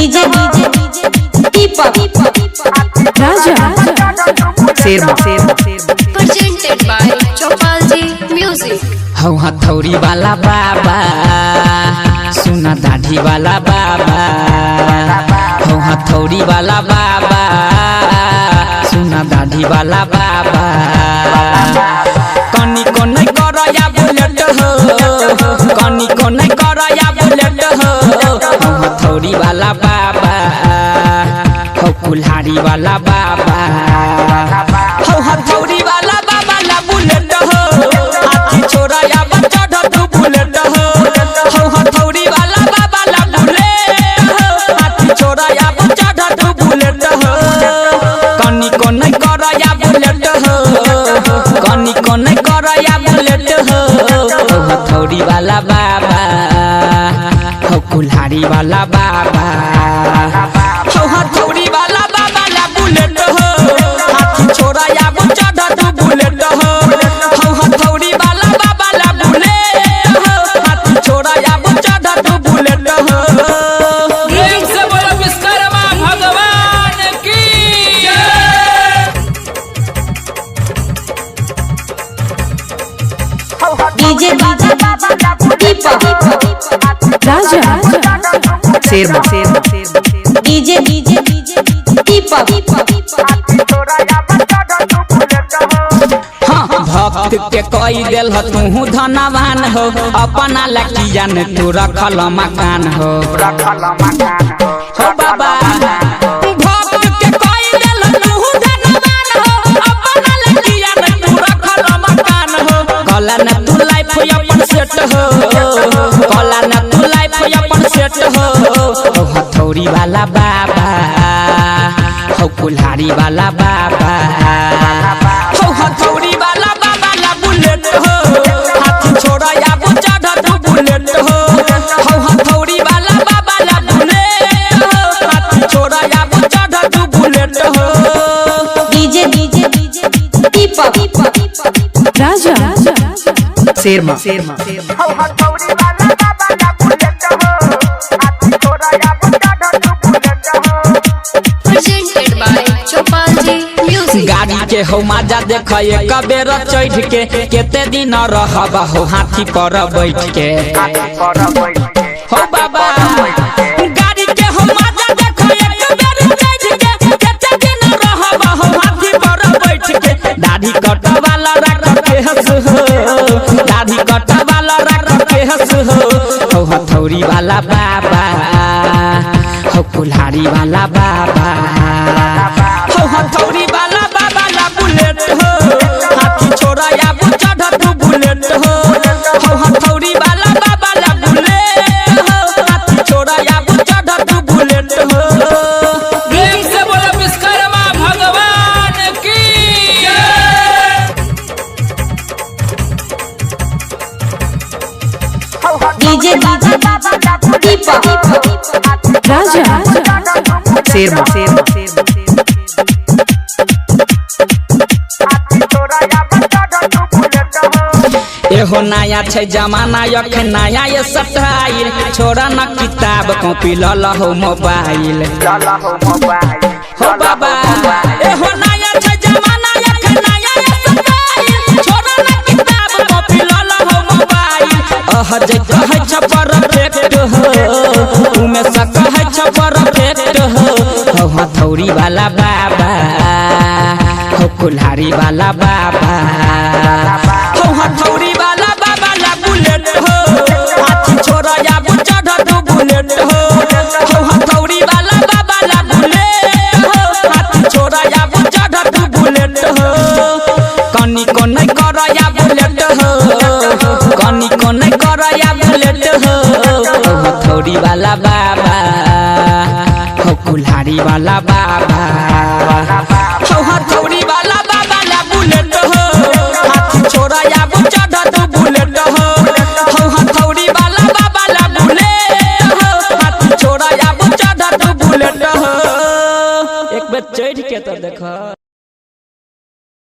DJ Deepak Raja शेरमा presented by Chopalji Music। हौ हथौड़ी वाला बाबा सुना दाढ़ी वाला बाबा हौ हथौड़ी वाला बाबा सुना दाढ़ी वाला बाबा कनी को नहीं करया बुलेट हो कनी को नहीं करया बुलेट हो हौ हथौड़ी वाला बाबा हौ कुल्हाड़ी वाला बाबा हौ हथौड़ी वाला बाबा ला बुलेट हो हाथी छोरा या बच्चा ढू बुलेट हो हौ हथौड़ी वाला बाबा ला बुलेट हो हाथी छोरा या बच्चा ढू बुलेट हो कनी को नहीं करया बुलेट हो कनी को नहीं करया बुलेट हो हौ हथौड़ी वाला बाबा हौ कुल्हाड़ी वाला बाबा हौ हथौड़ी वाला बाबा ला बुलेट हो हाथी छोरा या बच्चा ढू बुलेट हो हौ हथौड़ी वाला बाबा ला बुलेट हो हाथी छोरा या बच्चा ढू बुलेट हो प्रेम से बोलो विश्वकर्मा भगवान की जय। डीजे दीपक राजा शेरमा डीजे दीपक हाँ भक्त के कई दिल तू धनवान हो अपना लकिया ने तू रखल मकान हो हो बाबा भक्त के कई दिल तू धनवान हो अपना लकिया ने तू रखल मकान हो कला न तू लाइफ अपन सेट हो कला न तू लाइफ अपन सेट हो हो हथौड़ी वाला बाबा हो कुल्हाड़ी वाला बाबा हो हथौड़ी वाला बाबा ला बुलेट हो हाथी छोरा या बच्चा ढू बुलेट हो हो हथौड़ी वाला बाबा ला बुलेट हो हाथी छोरा या बच्चा ढू बुलेट हो डीजे दीपक राजा शेरमा Presented by Chopalji Music। गाड़ी के हो माजा देख एक बेर चढ़ के केते दिन रहबा हो हाथी पर बैठ के हो बाबा गाड़ी के हो माजा देख एक बेर चढ़ के केते दिन रहबा हो हाथी पर बैठ के दाढ़ी कटवाला रख के हंस हो दाढ़ी कटवाला रख के हंस हो हो हथौड़ी वाला बाबा हो कुल्हाड़ी वाला बाबा हो हथौड़ी वाला बाबा ला बुलेट हो हाथी छोरा या बच्चा ढू बुलेट हो हो हथौड़ी वाला बाबा ला बुलेट हो हाथी छोरा या बच्चा ढू बुलेट हो प्रेम से बोलो विश्वकर्मा भगवान की जय। डीजे दीपक राजा शेरमा एहो नया छै जमाना यख नया ये स्टाइल छोरा न किताब कॉपी लल हो मोबाइल हो बाबा एहो नया छै जमाना यख नया ये स्टाइल छोरा न किताब कॉपी लल हो मोबाइल अह जे कहै छ परफेक्ट हो उमे से कहै छ परफेक्ट हो हो हथौड़ी वाला बाबा हो कुल्हाड़ी वाला बाबा हो हथौड़ी वाला बाबा ला बुलेट हो हाथी छोरा या बच्चा ढू बुलेट हो हो हथौड़ी वाला बाबा ला बुलेट हो हाथी छोरा या बच्चा ढू बुलेट हो कनी को नहीं करया बुलेट हो कनी को नहीं करया बुलेट हो हो हथौड़ी वाला बाबा हो कुल्हाड़ी वाला बाबा